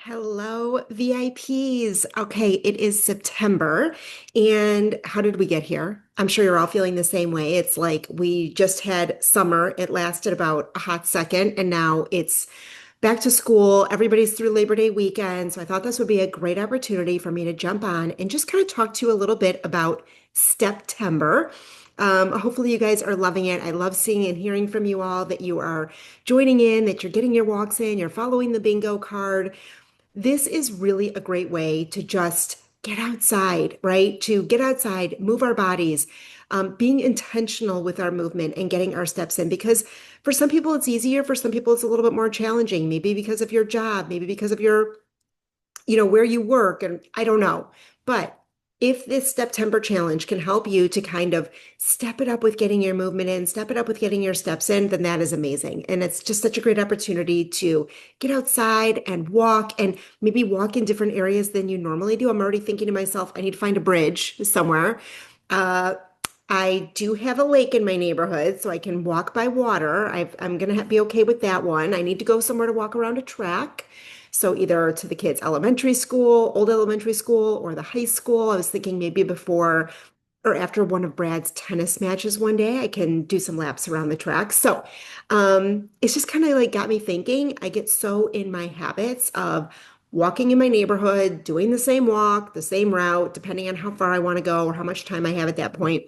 Hello, VIPs. Okay, it is September. And how did we get here? I'm sure you're all feeling the same way. It's like we just had summer. It lasted about a hot second, and now it's back to school. Everybody's through Labor Day weekend. So I thought this would be a great opportunity for me to jump on and just kind of talk to you a little bit about STEPtember. Hopefully, you guys are loving it. I love seeing and hearing from you all that you are joining in, that you're getting your walks in, you're following the bingo card. This is really a great way to just get outside, right? To get outside, move our bodies, being intentional with our movement and getting our steps in. Because for some people, it's easier. For some people, it's a little bit more challenging, maybe because of your job, maybe because of your where you work, and I don't know. But if this September challenge can help you to kind of step it up with getting your movement in, step it up with getting your steps in, then that is amazing. And it's just such a great opportunity to get outside and walk and maybe walk in different areas than you normally do. I'm already thinking to myself, I need to find a bridge somewhere. Uh, I do have a lake in my neighborhood, so I can walk by water. I'm going to be okay with that one. I need to go somewhere to walk around a track. So either to the kids' elementary school, old elementary school, or the high school. I was thinking maybe before or after one of Brad's tennis matches one day, I can do some laps around the track. So it's just kind of like got me thinking. I get so in my habits of walking in my neighborhood, doing the same walk, the same route, depending on how far I want to go or how much time I have at that point.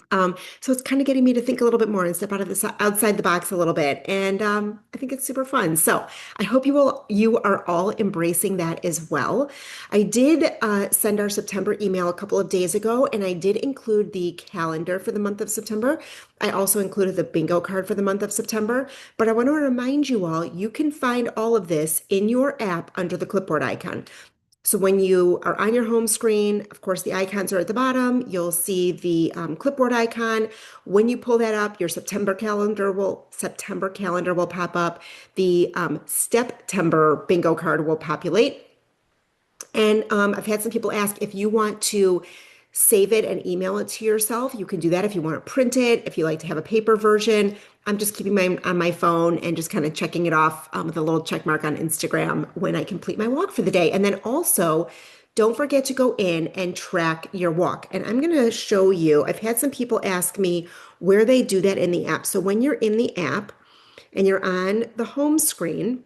So it's kind of getting me to think a little bit more and step out of this outside the box a little bit. And I think it's super fun. So I hope you are all embracing that as well. I did send our September email a couple of days ago, and I did include the calendar for the month of September. I also included the bingo card for the month of September. But I want to remind you all, you can find all of this in your app under the clipboard icon. So when you are on your home screen, of course, the icons are at the bottom. You'll see the clipboard icon. When you pull that up, your September calendar will pop up. The STEPtember bingo card will populate. And I've had some people ask if you want to save it and email it to yourself. You can do that if you want to print it, if you like to have a paper version. I'm just keeping mine on my phone and just kind of checking it off with a little check mark on Instagram when I complete my walk for the day. And then also, don't forget to go in and track your walk. And I'm going to show you, I've had some people ask me where they do that in the app. So when you're in the app and you're on the home screen,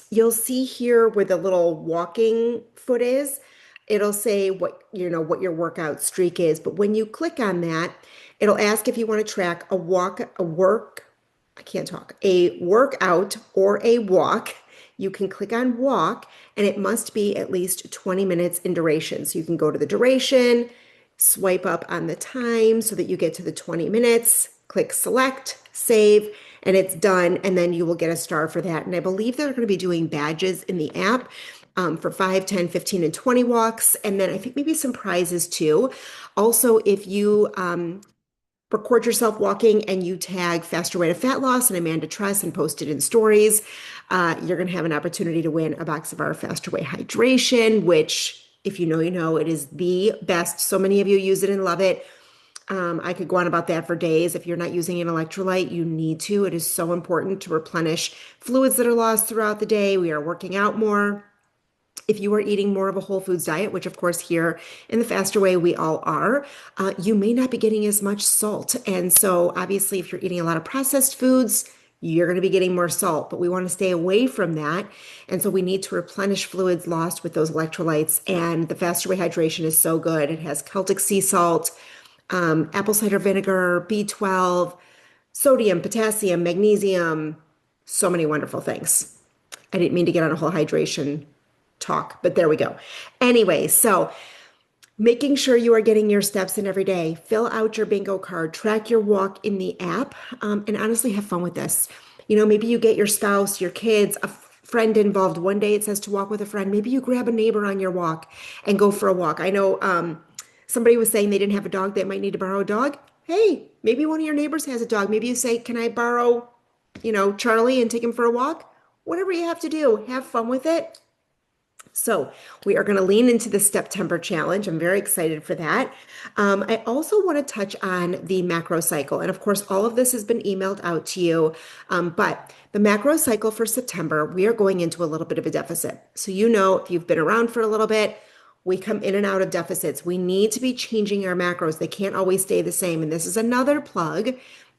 you'll see here where the little walking foot is, it'll say what your workout streak is. But when you click on that, it'll ask if you want to track I can't talk, a workout or a walk. You can click on walk, and it must be at least 20 minutes in duration. So you can go to the duration, swipe up on the time so that you get to the 20 minutes, click select, save, and it's done. And then you will get a star for that. And I believe they're going to be doing badges in the app for 5, 10, 15, and 20 walks. And then I think maybe some prizes too. Also, if you record yourself walking and you tag Faster Way to Fat Loss and Amanda Tress and post it in stories, you're going to have an opportunity to win a box of our Faster Way hydration, which, if you know, you know, it is the best. So many of you use it and love it. I could go on about that for days. If you're not using an electrolyte, you need to. It is so important to replenish fluids that are lost throughout the day. We are working out more. If you are eating more of a whole foods diet, which of course here in the Faster Way we all are, you may not be getting as much salt. And so obviously if you're eating a lot of processed foods, you're going to be getting more salt, but we want to stay away from that. And so we need to replenish fluids lost with those electrolytes. And the Faster Way hydration is so good. It has Celtic sea salt, apple cider vinegar, B12, sodium, potassium, magnesium, so many wonderful things. I didn't mean to get on a whole hydration talk, but there we go. Anyway, so making sure you are getting your steps in every day, fill out your bingo card, track your walk in the app, and honestly have fun with this. Maybe you get your spouse, your kids, a friend involved. One day it says to walk with a friend. Maybe you grab a neighbor on your walk and go for a walk. I know somebody was saying they didn't have a dog, they might need to borrow a dog. Hey, maybe one of your neighbors has a dog. Maybe you say, can I borrow, Charlie and take him for a walk? Whatever you have to do, have fun with it. So we are going to lean into the STEPtember challenge. I'm very excited for that. I also want to touch on the macro cycle. And of course, all of this has been emailed out to you. But the macro cycle for September, we are going into a little bit of a deficit. So, you know, if you've been around for a little bit, we come in and out of deficits. We need to be changing our macros. They can't always stay the same. And this is another plug.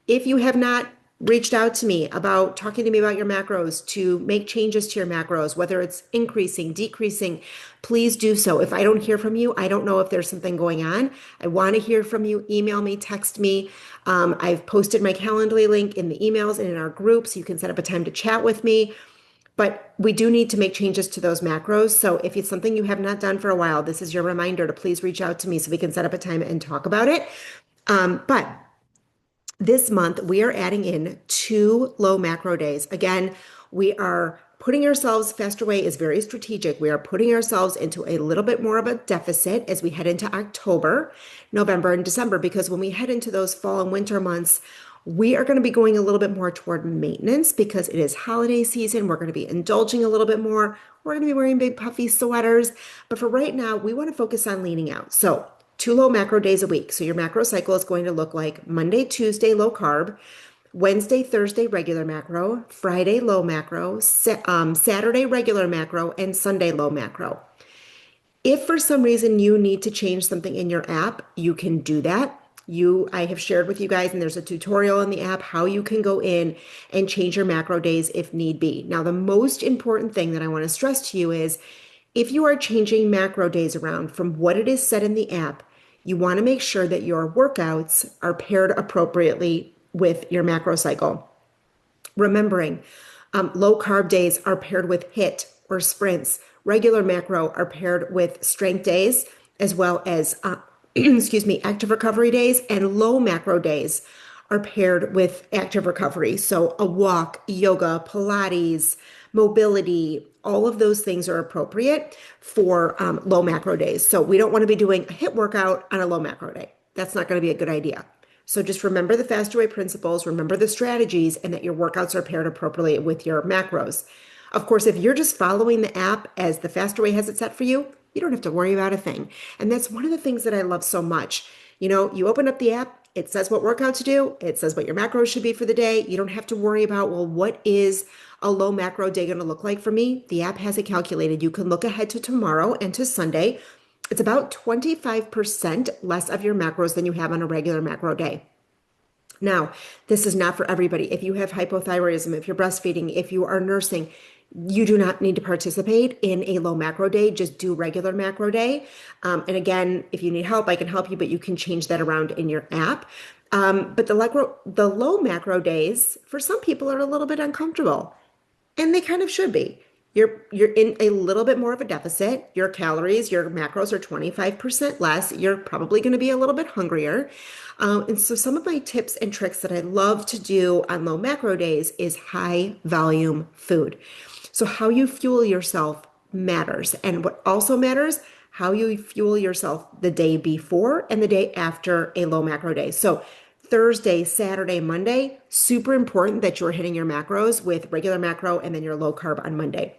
If you have not reached out to me about talking to me about your macros to make changes to your macros, whether it's increasing, decreasing, please do so. If I don't hear from you, I don't know if there's something going on. I want to hear from you. Email me, text me. I've posted my Calendly link in the emails and in our group, so you can set up a time to chat with me. But we do need to make changes to those macros. So if it's something you have not done for a while, this is your reminder to please reach out to me so we can set up a time and talk about it. But this month, we are adding in 2 low macro days. Again, we are putting ourselves, Faster Way is very strategic. We are putting ourselves into a little bit more of a deficit as we head into October, November, and December, because when we head into those fall and winter months, we are going to be going a little bit more toward maintenance because it is holiday season. We're going to be indulging a little bit more. We're going to be wearing big puffy sweaters. But for right now, we want to focus on leaning out. So 2 low macro days a week. So your macro cycle is going to look like Monday, Tuesday, low carb, Wednesday, Thursday, regular macro, Friday, low macro, Saturday, regular macro, and Sunday, low macro. If for some reason you need to change something in your app, you can do that. I have shared with you guys, and there's a tutorial in the app how you can go in and change your macro days if need be. Now, the most important thing that I want to stress to you is if you are changing macro days around from what it is set in the app, you want to make sure that your workouts are paired appropriately with your macro cycle. Remembering, low carb days are paired with HIIT or sprints. Regular macro are paired with strength days as well as, excuse me, active recovery days, and low macro days are paired with active recovery. So a walk, yoga, Pilates, mobility, all of those things are appropriate for low macro days. So we don't want to be doing a HIIT workout on a low macro day. That's not going to be a good idea. So just remember the Faster Way principles, remember the strategies, and that your workouts are paired appropriately with your macros. Of course, if you're just following the app as the Faster Way has it set for you, you don't have to worry about a thing. And that's one of the things that I love so much. You know, you open up the app, it says what workout to do, it says what your macros should be for the day. You don't have to worry about, well, what is a low macro day going to look like for me? The app has it calculated. You can look ahead to tomorrow and to Sunday. It's about 25% less of your macros than you have on a regular macro day. Now, this is not for everybody. If you have hypothyroidism, if you're breastfeeding, if you are nursing, you do not need to participate in a low macro day. Just do regular macro day. And again, if you need help, I can help you, but you can change that around in your app. But the low macro days, for some people, are a little bit uncomfortable. And they kind of should be. You're in a little bit more of a deficit. Your calories, your macros are 25% less. You're probably going to be a little bit hungrier. And so some of my tips and tricks that I love to do on low macro days is high volume food. So how you fuel yourself matters. And what also matters, how you fuel yourself the day before and the day after a low macro day. So Thursday, Saturday, Monday, super important that you're hitting your macros with regular macro and then your low carb on Monday.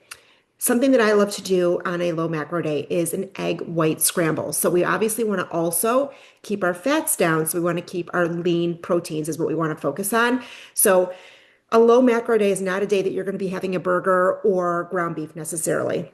Something that I love to do on a low macro day is an egg white scramble. So we obviously want to also keep our fats down. So we want to keep our lean proteins is what we want to focus on. So a low macro day is not a day that you're going to be having a burger or ground beef necessarily,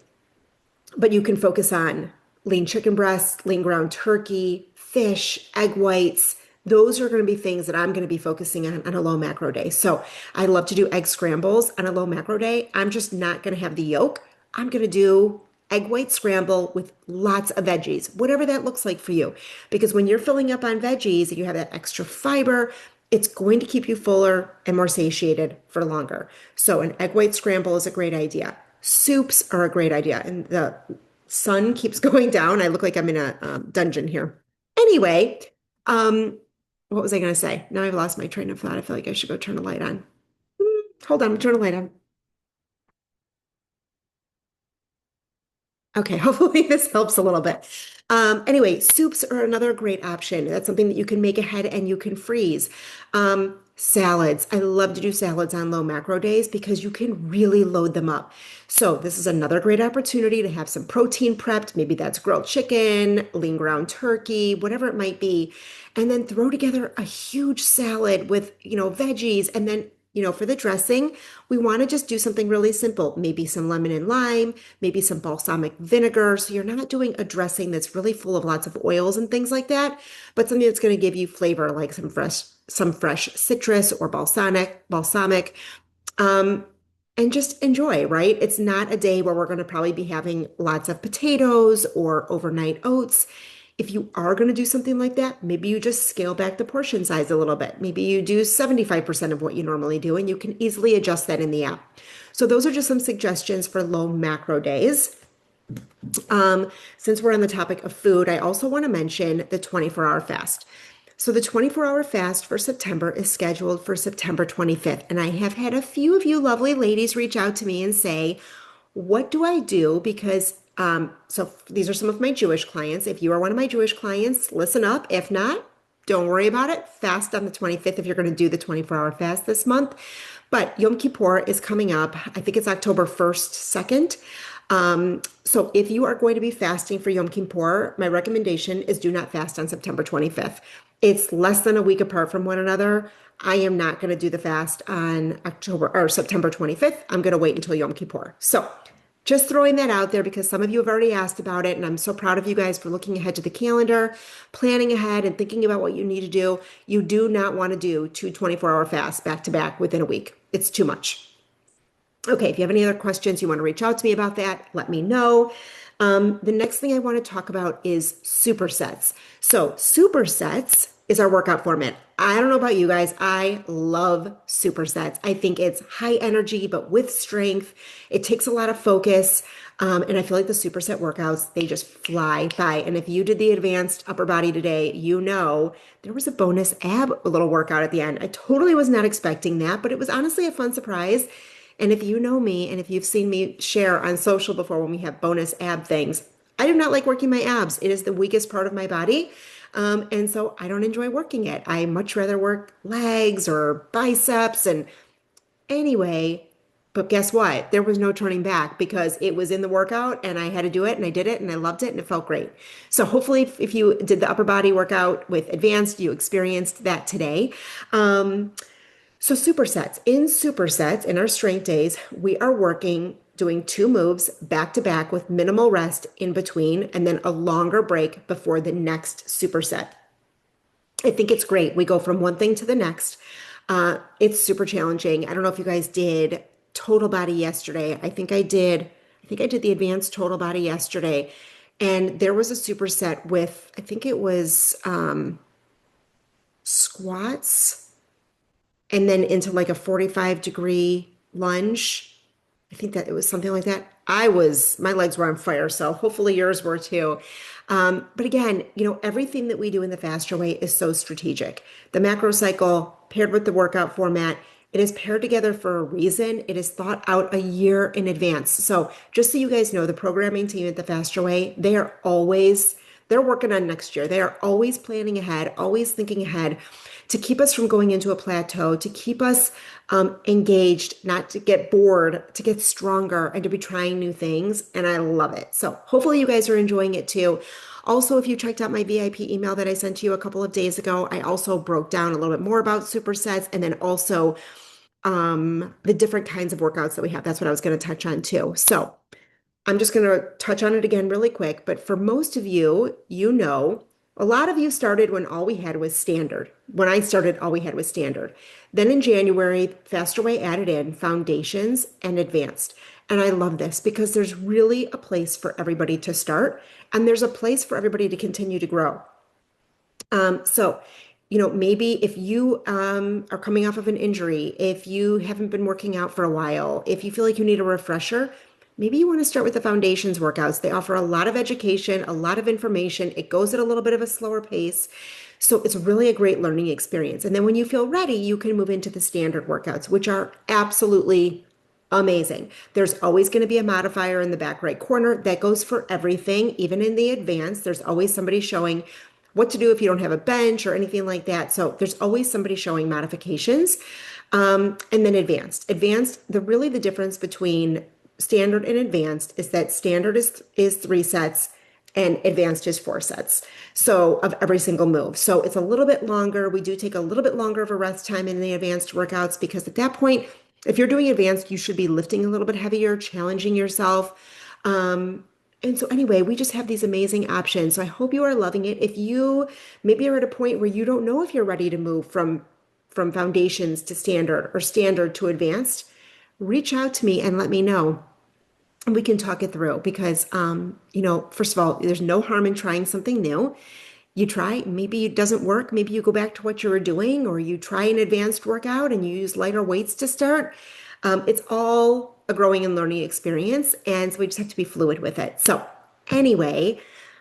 but you can focus on lean chicken breast, lean ground turkey, fish, egg whites. Those are going to be things that I'm going to be focusing on a low macro day. So I love to do egg scrambles on a low macro day. I'm just not going to have the yolk. I'm going to do egg white scramble with lots of veggies, whatever that looks like for you. Because when you're filling up on veggies and you have that extra fiber, it's going to keep you fuller and more satiated for longer. So an egg white scramble is a great idea. Soups are a great idea. And the sun keeps going down. I look like I'm in a dungeon here. Anyway, what was I going to say? Now I've lost my train of thought. I feel like I should go turn a light on. Hold on, turn a light on. Okay, hopefully this helps a little bit. Anyway, soups are another great option. That's something that you can make ahead and you can freeze. Salads. I love to do salads on low macro days because you can really load them up. So, this is another great opportunity to have some protein prepped. Maybe that's grilled chicken, lean ground turkey, whatever it might be. And then throw together a huge salad with, veggies. And then, for the dressing, we want to just do something really simple. Maybe some lemon and lime, maybe some balsamic vinegar. So, you're not doing a dressing that's really full of lots of oils and things like that, but something that's going to give you flavor like some fresh citrus or balsamic, um, and just enjoy, right? It's not a day where we're going to probably be having lots of potatoes or overnight oats. If you are going to do something like that, maybe you just scale back the portion size a little bit. Maybe you do 75% of what you normally do, and you can easily adjust that in the app. So, those are just some suggestions for low macro days. Since we're on the topic of food, I also want to mention the 24-hour fast. So the 24-hour fast for September is scheduled for September 25th. And I have had a few of you lovely ladies reach out to me and say, what do I do? Because, so these are some of my Jewish clients. If you are one of my Jewish clients, listen up. If not, don't worry about it. Fast on the 25th if you're going to do the 24-hour fast this month. But Yom Kippur is coming up. I think it's October 1st, 2nd. So if you are going to be fasting for Yom Kippur, my recommendation is do not fast on September 25th. It's less than a week apart from one another. I am not going to do the fast on October or September 25th. I'm going to wait until Yom Kippur. So just throwing that out there because some of you have already asked about it, and I'm so proud of you guys for looking ahead to the calendar, planning ahead, and thinking about what you need to do. You do not want to do two 24-hour fasts back to back within a week. It's too much. Okay, if you have any other questions, you want to reach out to me about that, let me know. The next thing I want to talk about is supersets. So, supersets is our workout format. I don't know about you guys. I love supersets. I think it's high energy, but with strength. It takes a lot of focus. And I feel like the superset workouts, they just fly by. And if you did the advanced upper body today, you know there was a bonus ab little workout at the end. I totally was not expecting that, but it was honestly a fun surprise. And if you know me and if you've seen me share on social before when we have bonus ab things, I do not like working my abs. It is the weakest part of my body. And so I don't enjoy working it. I much rather work legs or biceps. And anyway, but guess what? There was no turning back because it was in the workout and I had to do it and I did it and I loved it and it felt great. So hopefully if you did the upper body workout with advanced, you experienced that today. So supersets. In supersets, in our strength days, we are working, doing two moves back to back with minimal rest in between, and then a longer break before the next superset. I think it's great. We go from one thing to the next. It's super challenging. I don't know if you guys did total body yesterday. I think I did the advanced total body yesterday. And there was a superset with, I think it was squats and then into like a 45-degree lunge. I think that it was something like that. My legs were on fire, so hopefully yours were too. But again, everything that we do in the faster way is so strategic. The macro cycle paired with the workout format, it is paired together for a reason. It is thought out a year in advance. So just so you guys know, the programming team at the faster way, they're working on next year. They are always planning ahead, always thinking ahead to keep us from going into a plateau, to keep us engaged, not to get bored, to get stronger, and to be trying new things. And I love it. So hopefully you guys are enjoying it too. Also, if you checked out my VIP email that I sent to you a couple of days ago, I also broke down a little bit more about supersets and then also the different kinds of workouts that we have. That's what I was going to touch on too. So I'm just going to touch on it again really quick. But for most of you, a lot of you started when all we had was standard. When I started, all we had was standard. Then in January, Faster Way added in foundations and advanced. And I love this because there's really a place for everybody to start and there's a place for everybody to continue to grow. So, maybe if you are coming off of an injury, if you haven't been working out for a while, if you feel like you need a refresher, maybe you want to start with the foundations workouts. They offer a lot of education, a lot of information. It goes at a little bit of a slower pace. So it's really a great learning experience. And then when you feel ready, you can move into the standard workouts, which are absolutely amazing. There's always going to be a modifier in the back right corner that goes for everything, even in the advanced. There's always somebody showing what to do if you don't have a bench or anything like that. So there's always somebody showing modifications. And then advanced. Advanced, the difference between standard and advanced is that standard is 3 sets and advanced is 4 sets. So of every single move. So it's a little bit longer. We do take a little bit longer of a rest time in the advanced workouts because at that point, if you're doing advanced, you should be lifting a little bit heavier, challenging yourself. And so anyway, we just have these amazing options. So I hope you are loving it. If you maybe are at a point where you don't know if you're ready to move from foundations to standard or standard to advanced, reach out to me and let me know. And we can talk it through because, first of all, there's no harm in trying something new. You try, maybe it doesn't work. Maybe you go back to what you were doing, or you try an advanced workout and you use lighter weights to start. It's all a growing and learning experience. And so we just have to be fluid with it. So, anyway,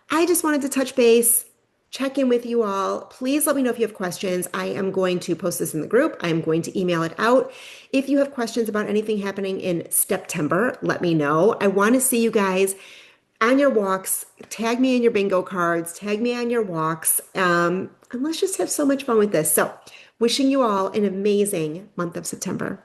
I just wanted to touch base, check in with you all. Please let me know if you have questions. I am going to post this in the group. I am going to email it out. If you have questions about anything happening in STEPtember, let me know. I want to see you guys on your walks. Tag me in your bingo cards, tag me on your walks. And let's just have so much fun with this. So, wishing you all an amazing month of September.